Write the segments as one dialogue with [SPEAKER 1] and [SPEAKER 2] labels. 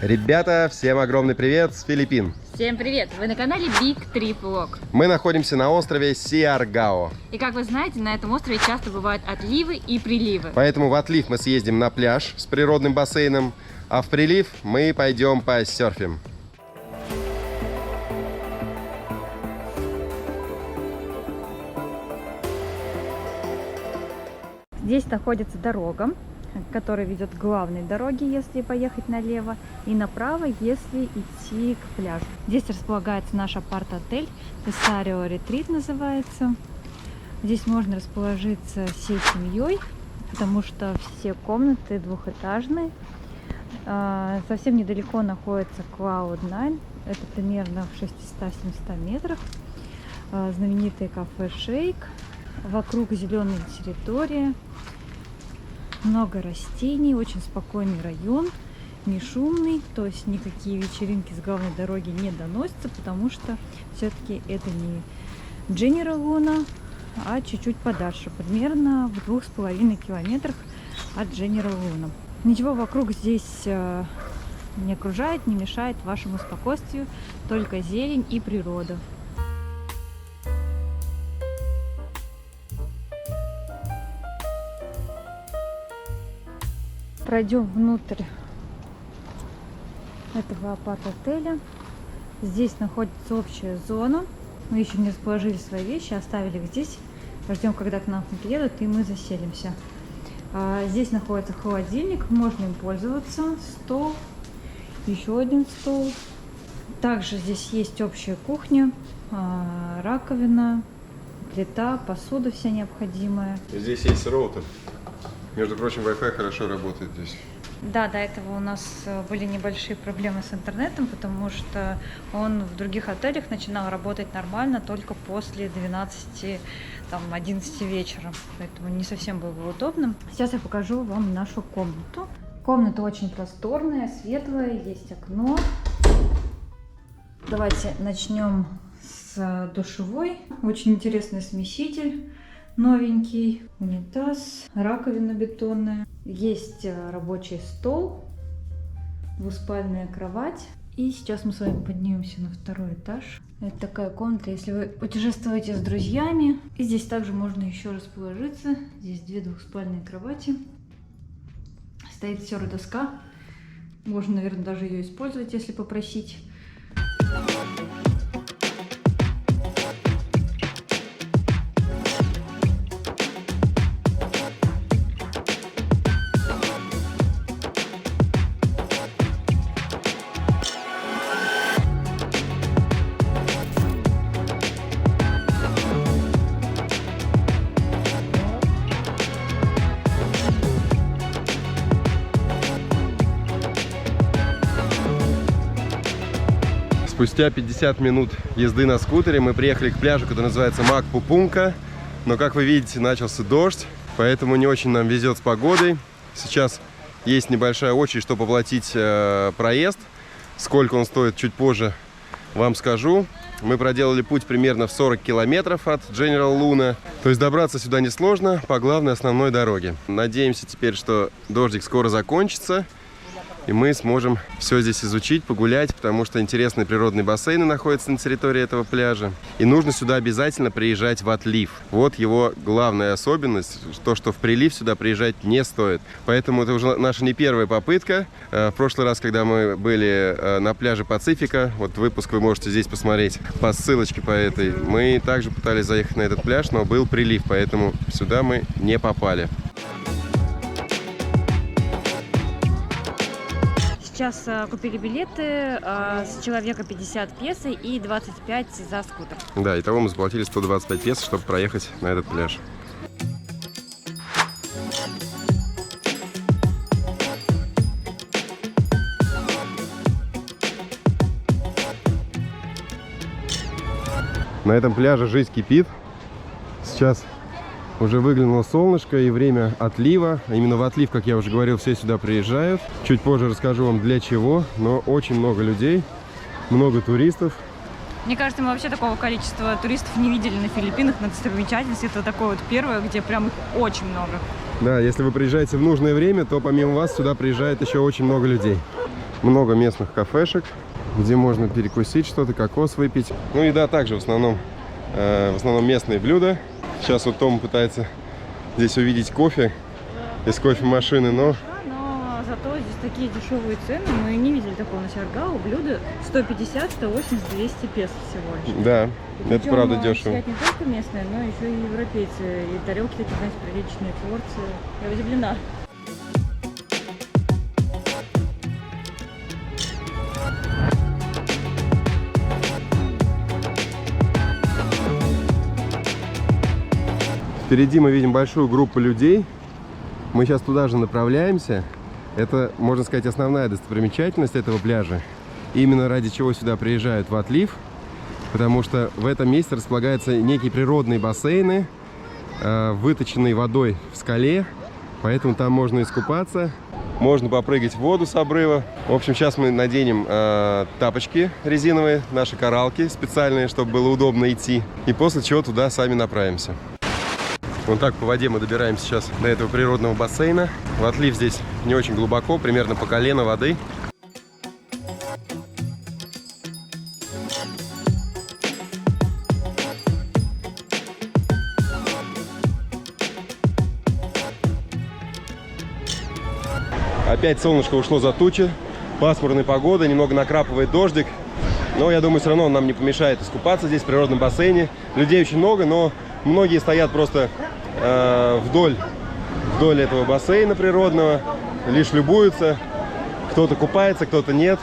[SPEAKER 1] Ребята, всем огромный привет с Филиппин.
[SPEAKER 2] Всем привет! Вы на канале Big Trip Vlog.
[SPEAKER 1] Мы находимся на острове Сиаргао.
[SPEAKER 2] И как вы знаете, на этом острове часто бывают отливы и приливы.
[SPEAKER 1] Поэтому в отлив мы съездим на пляж с природным бассейном, а в прилив мы пойдем посерфим.
[SPEAKER 2] Здесь находится дорога, которая ведет к главной дороге, если поехать налево, и направо, если идти к пляжу. Здесь располагается наш апарт-отель, Тесарио Ретрит называется. Здесь можно расположиться всей семьей, потому что все комнаты двухэтажные. Совсем недалеко находится Cloud9, это примерно в 600-700 метрах. Знаменитое кафе Шейк, вокруг зеленая территория. Много растений, очень спокойный район, не шумный, то есть никакие вечеринки с главной дороги не доносятся, потому что все-таки это не General Luna, а чуть-чуть подальше, примерно в 2,5 километрах от General Luna. Ничего вокруг здесь не окружает, не мешает вашему спокойствию, только зелень и природа. Пройдем внутрь этого апарт-отеля. Здесь находится общая зона. Мы еще не расположили свои вещи, оставили их здесь. Ждем, когда к нам приедут, и мы заселимся. Здесь находится холодильник, можно им пользоваться. Стол, еще один стол. Также здесь есть общая кухня, раковина, плита, посуда вся необходимая.
[SPEAKER 1] Здесь есть роутер. Между прочим, Wi-Fi хорошо работает здесь.
[SPEAKER 2] Да, до этого у нас были небольшие проблемы с интернетом, потому что он в других отелях начинал работать нормально только после 12-11 вечера. Поэтому не совсем было удобно. Сейчас я покажу вам нашу комнату. Комната очень просторная, светлая, есть окно. Давайте начнем с душевой. Очень интересный смеситель. Новенький унитаз, раковина бетонная, есть рабочий стол, двуспальная кровать. И сейчас мы с вами поднимемся на второй этаж. Это такая комната, если вы путешествуете с друзьями. И здесь также можно еще расположиться. Здесь две двухспальные кровати. Стоит серо-доска. Можно, наверное, даже ее использовать, если попросить.
[SPEAKER 1] Спустя 50 минут езды на скутере мы приехали к пляжу, который называется Мак-Пупунка. Но, как вы видите, начался дождь, поэтому не очень нам везет с погодой. Сейчас есть небольшая очередь, чтобы оплатить проезд. Сколько он стоит, чуть позже вам скажу. Мы проделали путь примерно в 40 километров от General Luna. То есть добраться сюда несложно по главной основной дороге. Надеемся теперь, что дождик скоро закончится. И мы сможем все здесь изучить, погулять, потому что интересные природные бассейны находятся на территории этого пляжа. И нужно сюда обязательно приезжать в отлив. Вот его главная особенность, то, что в прилив сюда приезжать не стоит. Поэтому это уже наша не первая попытка. В прошлый раз, когда мы были на пляже Пацифика, вот выпуск вы можете здесь посмотреть по ссылочке по этой, мы также пытались заехать на этот пляж, но был прилив, поэтому сюда мы не попали.
[SPEAKER 2] Сейчас купили билеты, с человека 50 песо и 25 за скутер.
[SPEAKER 1] Да, итого мы заплатили 125 песо, чтобы проехать на этот пляж. На этом пляже жизнь кипит. Сейчас уже выглянуло солнышко и время отлива. Именно в отлив, как я уже говорил, все сюда приезжают. Чуть позже расскажу вам для чего, но очень много людей, много туристов.
[SPEAKER 2] Мне кажется, мы вообще такого количества туристов не видели на Филиппинах, на достопримечательности. Это такое вот первое, где прям их очень много.
[SPEAKER 1] Да, если вы приезжаете в нужное время, то помимо вас сюда приезжает еще очень много людей. много местных кафешек, где можно перекусить что-то, кокос выпить. Ну, еда также в основном местные блюда. Сейчас вот Том пытается здесь увидеть кофе из кофемашины, но
[SPEAKER 2] зато здесь такие дешевые цены. Мы не видели такого на Сиаргао. Блюдо 150, 180, 200 песо всего лишь.
[SPEAKER 1] да, это
[SPEAKER 2] Причем,
[SPEAKER 1] правда дешево.
[SPEAKER 2] не только местные, но еще и европейцы. И тарелки такие, знаете, приличные, порции. Я удивлена.
[SPEAKER 1] Впереди мы видим большую группу людей. Мы сейчас туда же направляемся. Это, можно сказать, основная достопримечательность этого пляжа. Именно ради чего сюда приезжают в отлив. Потому что в этом месте располагаются некие природные бассейны, выточенные водой в скале. Поэтому там можно искупаться. Можно попрыгать в воду с обрыва. В общем, сейчас мы наденем тапочки резиновые, наши коралки специальные, чтобы было удобно идти. И после чего туда сами направимся. Вон так по воде мы добираемся сейчас до этого природного бассейна. В отлив здесь не очень глубоко, примерно по колено воды. Опять солнышко ушло за тучи, пасмурная погода, немного накрапывает дождик. Но я думаю, все равно он нам не помешает искупаться здесь в природном бассейне. Людей очень много, но многие стоят просто вдоль этого бассейна природного, лишь любуются. Кто-то купается, кто-то нет.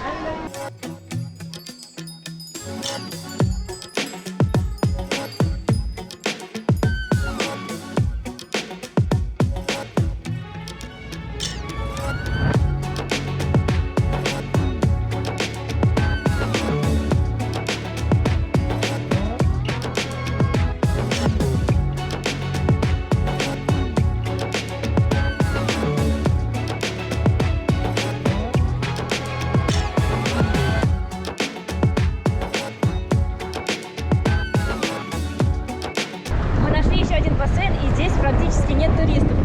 [SPEAKER 2] Практически нет туристов.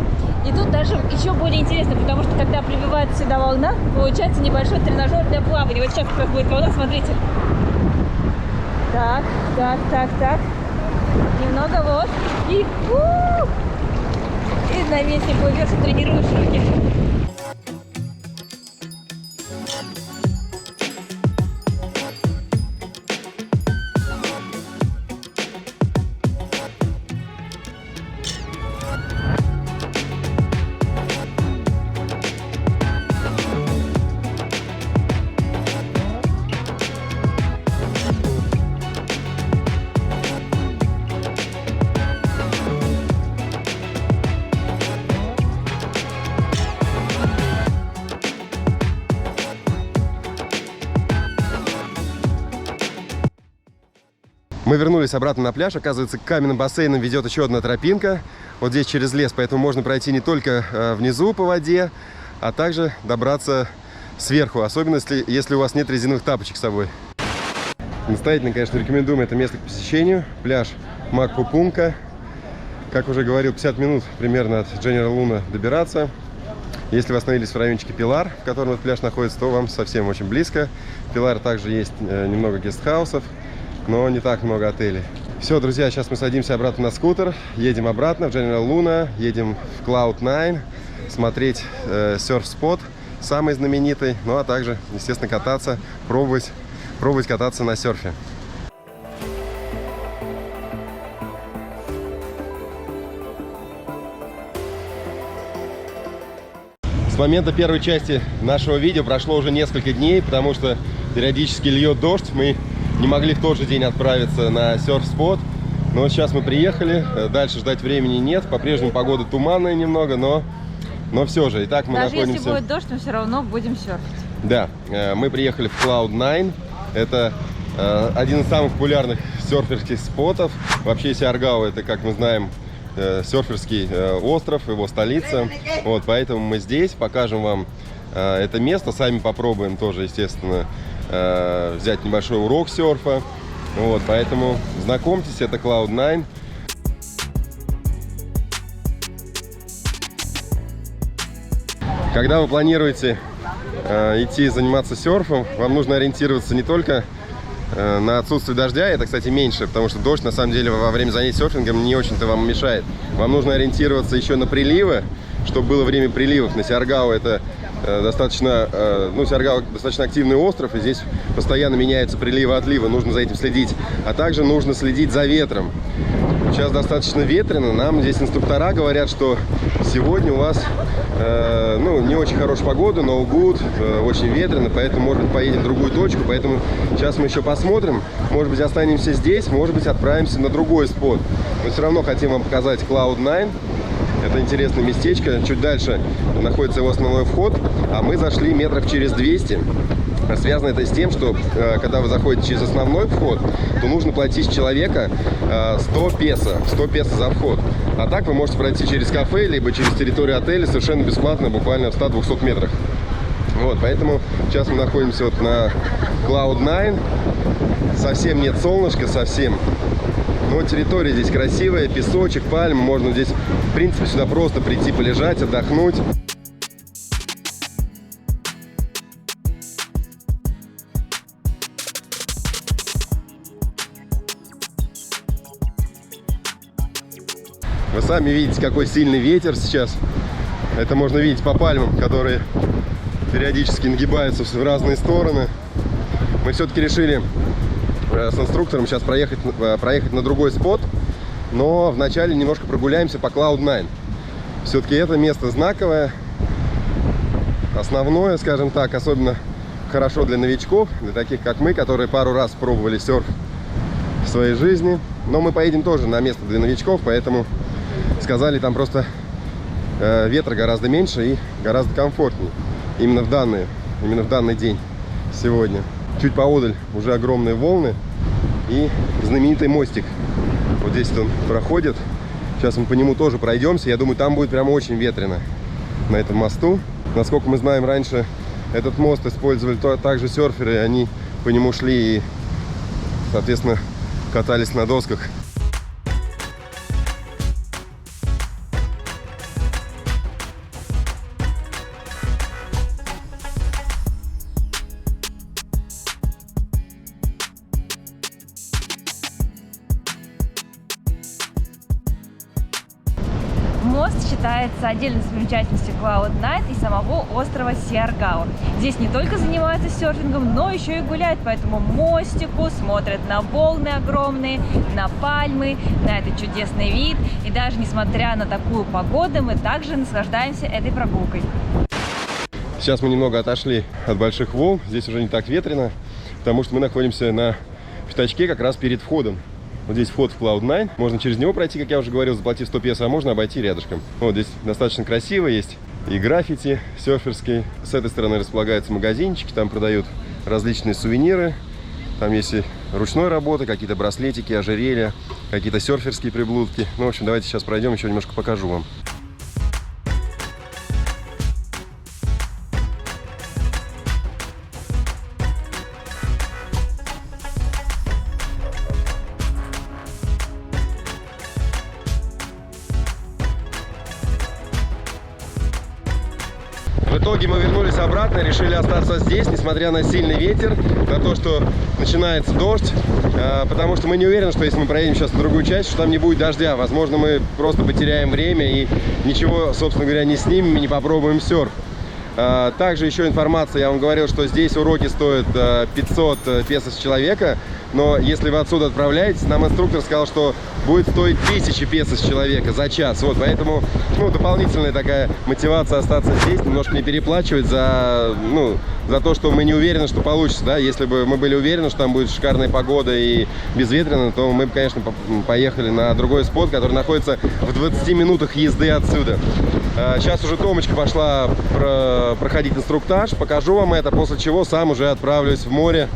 [SPEAKER 2] И тут даже еще более интересно, потому что когда прибивается сюда волна, получается небольшой тренажер для плавания. Вот сейчас как раз будет волна, смотрите. Так. Немного вот. И на месте плывешь и тренируешь руки.
[SPEAKER 1] Мы вернулись обратно на пляж. Оказывается, к каменным бассейнам ведет еще одна тропинка. Вот здесь через лес, поэтому можно пройти не только внизу по воде, а также добраться сверху. Особенно, если у вас нет резиновых тапочек с собой. Настоятельно, конечно, рекомендуем это место к посещению. Пляж Мак Пупунка. Как уже говорил, 50 минут примерно от General Luna добираться. Если вы остановились в райончике Пилар, в котором этот пляж находится, то вам совсем очень близко. В Пилар также есть немного гестхаусов, но не так много отелей. Все, друзья, сейчас мы садимся обратно на скутер, едем обратно в General Luna, едем в Cloud 9, смотреть серф-спот, самый знаменитый, ну а также, естественно, кататься, пробовать кататься на серфе. С момента первой части нашего видео прошло уже несколько дней, потому что периодически льет дождь, мы не могли в тот же день отправиться на серф-спот. Но вот сейчас мы приехали, дальше ждать времени нет, по-прежнему погода туманная немного, но все же. Итак, мы
[SPEAKER 2] даже
[SPEAKER 1] находимся...
[SPEAKER 2] если будет дождь, мы все равно будем серфить.
[SPEAKER 1] Да, мы приехали в Cloud 9, это один из самых популярных серферских спотов. Вообще Сиаргао — это, как мы знаем, серферский остров, его столица. Вот, поэтому мы здесь, покажем вам это место, сами попробуем тоже, естественно, взять небольшой урок серфа. Вот, поэтому знакомьтесь, это Cloud 9. Когда вы планируете идти заниматься серфом, вам нужно ориентироваться не только на отсутствие дождя. Это, кстати, меньше, потому что дождь, на самом деле, во время занятий серфингом не очень-то вам мешает. Вам нужно ориентироваться еще на приливы, чтобы было время приливов. На Сиаргао это достаточно, Сиаргао достаточно активный остров, и здесь постоянно меняются приливы-отливы, нужно за этим следить. А также нужно следить за ветром. Сейчас достаточно ветрено, нам здесь инструктора говорят, что сегодня у вас не очень хорошая погода, no good, очень ветрено, поэтому, может быть, поедем в другую точку, поэтому сейчас мы еще посмотрим, может быть, останемся здесь, может быть, отправимся на другой спот. Но все равно хотим вам показать Cloud9. Это интересное местечко. Чуть дальше находится его основной вход, а мы зашли метров через 200. Связано это с тем, что когда вы заходите через основной вход, то нужно платить с человека 100 песо за вход. А так вы можете пройти через кафе, либо через территорию отеля совершенно бесплатно, буквально в 100-200 метрах. Вот, поэтому сейчас мы находимся вот на Cloud9. Совсем нет солнышка, совсем. Но территория здесь красивая, песочек, пальмы. Можно здесь, в принципе, сюда просто прийти, полежать, отдохнуть. Вы сами видите, какой сильный ветер сейчас. Это можно видеть по пальмам, которые периодически нагибаются в разные стороны. Мы все-таки решили с инструктором сейчас проехать на другой спот, но вначале немножко прогуляемся по Cloud9. Все-таки это место знаковое, основное, скажем так, особенно хорошо для новичков, для таких как мы, которые пару раз пробовали серф в своей жизни. Но мы поедем тоже на место для новичков, поэтому сказали, там просто ветра гораздо меньше и гораздо комфортнее именно в данный день сегодня. Чуть поодаль уже огромные волны и знаменитый мостик. Вот здесь он проходит. Сейчас мы по нему тоже пройдемся. Я думаю, там будет прямо очень ветрено на этом мосту. Насколько мы знаем, раньше этот мост использовали также серферы. Они по нему шли и, соответственно, катались на досках.
[SPEAKER 2] Мост считается отдельной достопримечательностью Cloud9 и самого острова Сиаргао. Здесь не только занимаются серфингом, но еще и гуляют по этому мостику, смотрят на волны огромные, на пальмы, на этот чудесный вид. И даже несмотря на такую погоду, мы также наслаждаемся этой прогулкой.
[SPEAKER 1] Сейчас мы немного отошли от больших волн. Здесь уже не так ветрено, потому что мы находимся на пятачке как раз перед входом. Вот здесь вход в Cloud9. Можно через него пройти, как я уже говорил, заплатив 100 песо, а можно обойти рядышком. Вот здесь достаточно красиво, есть и граффити серферские. С этой стороны располагаются магазинчики, там продают различные сувениры. Там есть и ручной работы, какие-то браслетики, ожерелья, какие-то серферские приблудки. Ну, в общем, давайте сейчас пройдем, еще немножко покажу вам. В итоге мы вернулись обратно, решили остаться здесь, несмотря на сильный ветер, на то, что начинается дождь, потому что мы не уверены, что если мы проедем сейчас на другую часть, что там не будет дождя. Возможно, мы просто потеряем время и ничего, собственно говоря, не снимем и не попробуем серф. Также еще информация, я вам говорил, что здесь уроки стоят 500 песо с человека, но если вы отсюда отправляетесь, нам инструктор сказал, что будет стоить 1000 песо с человека за час. Вот, поэтому, дополнительная такая мотивация остаться здесь, немножко не переплачивать за то, что мы не уверены, что получится, да. Если бы мы были уверены, что там будет шикарная погода и безветренно, то мы бы, конечно, поехали на другой спот, который находится в 20 минутах езды отсюда. Сейчас уже Томочка пошла проходить инструктаж, покажу вам это, после чего сам уже отправлюсь в море.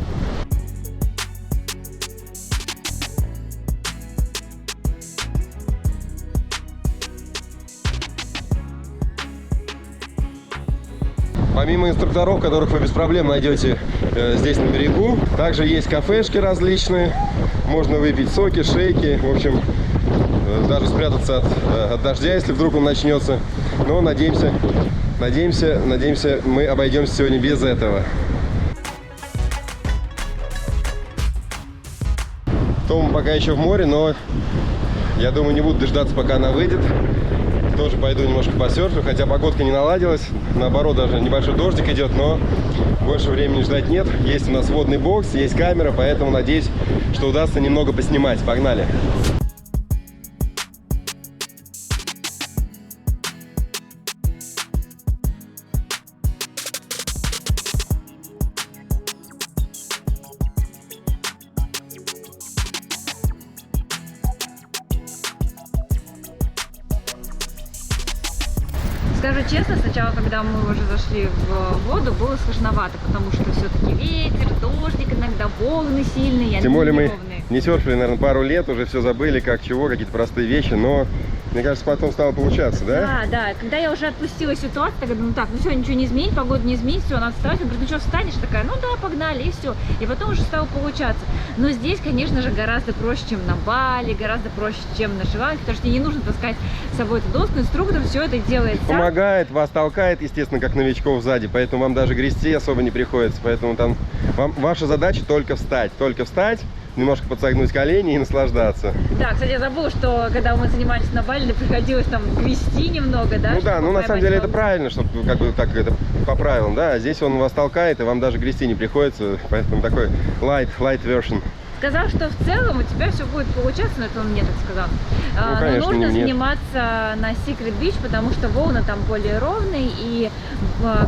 [SPEAKER 1] Помимо инструкторов, которых вы без проблем найдете здесь на берегу, также есть кафешки различные, можно выпить соки, шейки, в общем, даже спрятаться от дождя, если вдруг он начнется. Но надеемся, Надеемся, мы обойдемся сегодня без этого. Том пока еще в море, но я думаю, не буду дождаться, пока она выйдет. Тоже пойду немножко посерфлю, хотя погодка не наладилась. Наоборот, даже небольшой дождик идет, но больше времени ждать нет. Есть у нас водный бокс, есть камера, поэтому надеюсь, что удастся немного поснимать. Погнали!
[SPEAKER 2] Скажу честно, сначала, когда мы уже зашли в воду, было сложновато, потому что все-таки ветер, дождик, иногда волны сильные,
[SPEAKER 1] Тем более мы
[SPEAKER 2] неровные.
[SPEAKER 1] не серфили, наверное, пару лет, уже все забыли, как чего, какие-то простые вещи, но мне кажется, потом стало получаться, да?
[SPEAKER 2] Да. Когда я уже отпустила ситуацию, я говорю, ну так, ну все, ничего не изменить, погода не изменить, все, надо вставать. Он говорит, ну что, встанешь? Такая, ну да, погнали, и все. И потом уже стало получаться. Но здесь, конечно же, гораздо проще, чем на Бали, гораздо проще, чем на Шри-Ланке, потому что тебе не нужно таскать с собой эту доску, инструктор все это делает сам.
[SPEAKER 1] Помогает, вас толкает, естественно, как новичков сзади, поэтому вам даже грести особо не приходится, поэтому там ваша задача только встать, немножко подсогнуть колени и наслаждаться.
[SPEAKER 2] Да, кстати, я забыла, что когда мы занимались на Бали, приходилось там грести немного, да?
[SPEAKER 1] Ну да, ну на самом деле это правильно, чтобы как бы так это по правилам, да, здесь он вас толкает, и вам даже грести не приходится, поэтому такой light version.
[SPEAKER 2] Сказал, что в целом у тебя все будет получаться, но это он мне так сказал.
[SPEAKER 1] Ну, конечно,
[SPEAKER 2] но нужно
[SPEAKER 1] нет.
[SPEAKER 2] заниматься на Secret Beach, потому что волны там более ровные и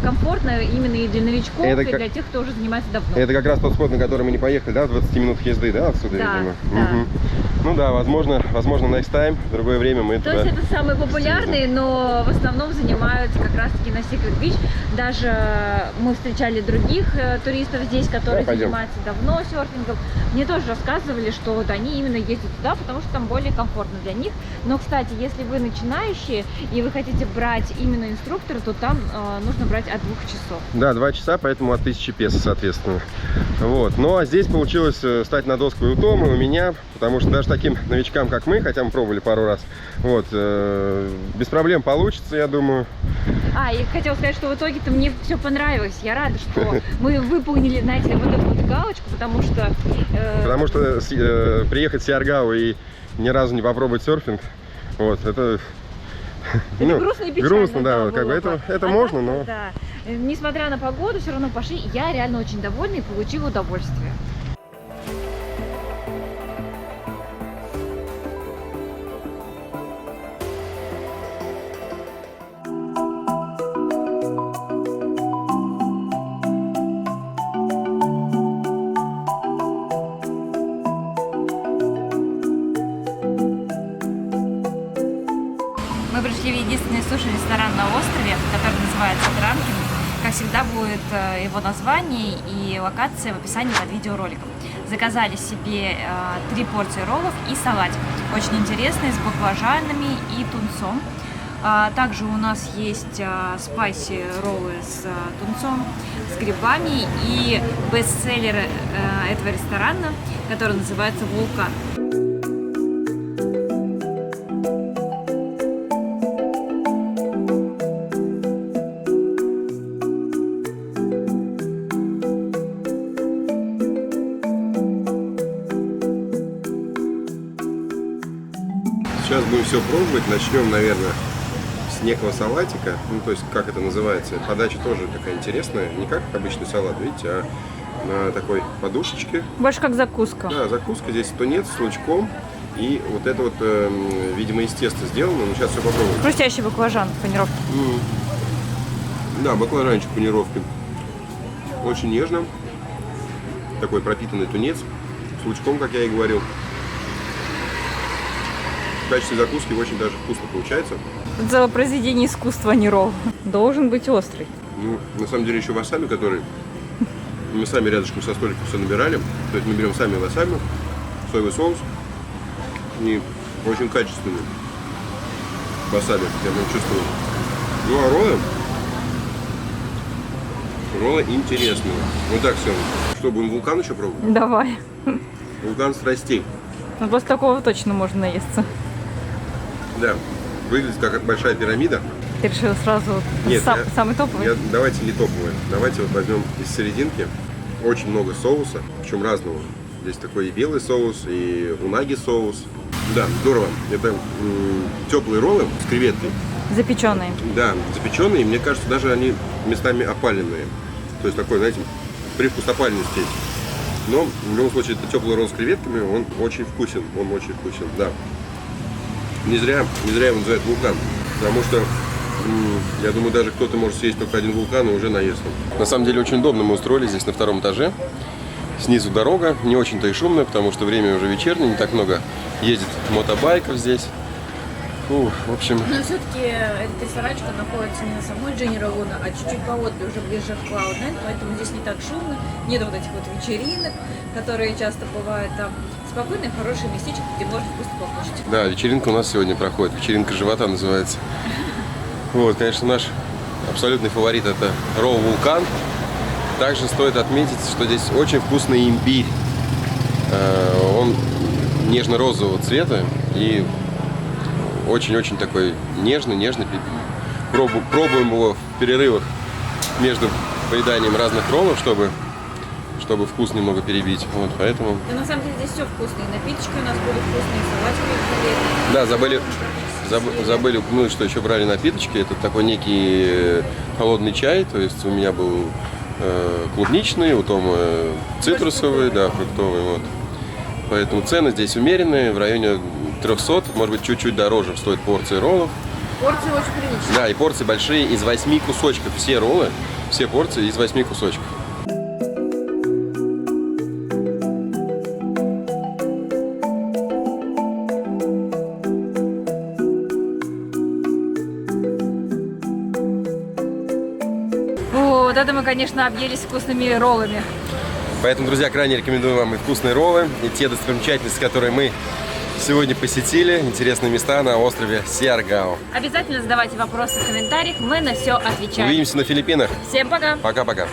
[SPEAKER 2] комфортно именно и для новичков,
[SPEAKER 1] Это
[SPEAKER 2] и
[SPEAKER 1] как-
[SPEAKER 2] для тех, кто уже занимается давно.
[SPEAKER 1] Это как раз тот спот, на который мы не поехали, да, в 20 минутах езды, да, отсюда,
[SPEAKER 2] Да,
[SPEAKER 1] видимо?
[SPEAKER 2] да.
[SPEAKER 1] Мгм. Ну да, возможно, next time, в другое время мы
[SPEAKER 2] То
[SPEAKER 1] туда...
[SPEAKER 2] есть это самые популярные, но в основном занимаются как раз-таки на Secret Beach. Даже мы встречали других туристов здесь, которые
[SPEAKER 1] Пойдем.
[SPEAKER 2] занимаются давно серфингом. Мне тоже рассказывали, что вот они именно ездят туда, потому что там более комфортно для них. Но, кстати, если вы начинающие и вы хотите брать именно инструктора, то там нужно брать от 2 часов.
[SPEAKER 1] Да, 2 часа, поэтому от 1000 песо, соответственно. Вот. Ну, а здесь получилось встать на доску и у Тома, и у меня, потому что даже таким новичкам, как мы, хотя мы пробовали пару раз, вот, без проблем получится, я думаю.
[SPEAKER 2] И хотела сказать, что в итоге-то мне все понравилось. Я рада, что мы выполнили, знаете, вот эту вот галочку, потому что...
[SPEAKER 1] Потому что приехать в Сиаргау и ни разу не попробовать серфинг, вот, это...
[SPEAKER 2] Это грустно и печально.
[SPEAKER 1] Грустно, да, как бы
[SPEAKER 2] было
[SPEAKER 1] это
[SPEAKER 2] бы.
[SPEAKER 1] можно,
[SPEAKER 2] так,
[SPEAKER 1] но...
[SPEAKER 2] Да. Несмотря на погоду, все равно пошли. Я реально очень довольна и получила удовольствие. Мы пришли в единственный суши-ресторан на острове, который называется Дранкин. Как всегда, будет его название и локация в описании под видеороликом. Заказали себе 3 порции роллов и салатик. Очень интересный, с баклажанами и тунцом. Также у нас есть спайси роллы с тунцом, с грибами и бестселлер этого ресторана, который называется «Вулкан».
[SPEAKER 1] Сейчас будем все пробовать. Начнем, наверное, с некого салатика. Ну, то есть, как это называется. Подача тоже такая интересная. Не как обычный салат, видите, а на такой подушечке.
[SPEAKER 2] Больше как закуска.
[SPEAKER 1] Да, закуска. Здесь тунец с лучком. И вот это вот, видимо, из теста сделано. Но сейчас все попробуем.
[SPEAKER 2] Хрустящий баклажан в панировке.
[SPEAKER 1] Да, баклажанчик в панировке. Очень нежно. Такой пропитанный тунец. С лучком, как я и говорил. В качестве закуски очень даже вкусно получается.
[SPEAKER 2] Целое произведение искусства, а не ролл. Должен быть острый.
[SPEAKER 1] Ну, на самом деле еще васаби, который мы сами рядышком со столиком все набирали. То есть мы берем сами васаби, соевый соус и очень качественный васаби, я прям чувствую. Ну а роллы интересные. Вот так все. Что, будем вулкан еще пробовать?
[SPEAKER 2] Давай.
[SPEAKER 1] Вулкан страстей.
[SPEAKER 2] Ну, после такого точно можно наесться.
[SPEAKER 1] Да, выглядит как большая пирамида.
[SPEAKER 2] Ты решил сразу
[SPEAKER 1] Нет,
[SPEAKER 2] самый топовый?
[SPEAKER 1] давайте не топовые. Давайте вот возьмем из серединки. Очень много соуса, причем разного. Здесь такой и белый соус, и унаги соус. Да, здорово. Это теплые роллы с креветкой.
[SPEAKER 2] Запеченные.
[SPEAKER 1] Да, запеченные. Мне кажется, даже они местами опаленные. То есть такой, знаете, привкус опаленности. Но в любом случае это теплый ролл с креветками, он очень вкусен. Он очень вкусен, да. Не зря его называют вулкан. Потому что, я думаю, даже кто-то может съесть только один вулкан и уже наестся. На самом деле очень удобно мы устроились здесь на втором этаже. Снизу дорога, не очень-то и шумная, потому что время уже вечернее, не так много ездит мотобайков здесь. Фу, в общем...
[SPEAKER 3] Но все-таки эта ресторанчик находится не на самой General Luna, а чуть-чуть поодаль, уже ближе к Cloud9, поэтому здесь не так шумно, нет вот этих вот вечеринок, которые часто бывают там. Спокойное, хорошее местечко, где можно вкусно покушать.
[SPEAKER 1] Да, вечеринка у нас сегодня проходит, вечеринка живота называется. Вот, конечно, наш абсолютный фаворит это ролл вулкан. Также стоит отметить, что здесь очень вкусный имбирь. Он нежно-розового цвета и очень-очень такой нежный. Пробуем его в перерывах между поеданием разных роллов, чтобы вкус немного перебить. Вот, поэтому...
[SPEAKER 3] Да, на самом деле здесь все вкусные. Напиточки у нас были вкусные, салатики.
[SPEAKER 1] Да, забыли упомянуть, что еще брали напиточки. Это такой некий холодный чай. То есть у меня был клубничный, у Тома цитрусовый, да, фруктовый. Вот. Поэтому цены здесь умеренные, в районе 300, может быть, чуть-чуть дороже стоит порции роллов.
[SPEAKER 3] Порции очень приличные.
[SPEAKER 1] Да, и порции большие из 8 кусочков. Все роллы, все порции из 8 кусочков.
[SPEAKER 2] Вот это мы, конечно, объелись вкусными роллами.
[SPEAKER 1] Поэтому, друзья, крайне рекомендую вам и вкусные роллы, и те достопримечательности, которые мы сегодня посетили, интересные места на острове Сиаргао.
[SPEAKER 2] Обязательно задавайте вопросы в комментариях, мы на все отвечаем.
[SPEAKER 1] Увидимся на Филиппинах.
[SPEAKER 2] Всем пока!
[SPEAKER 1] Пока-пока.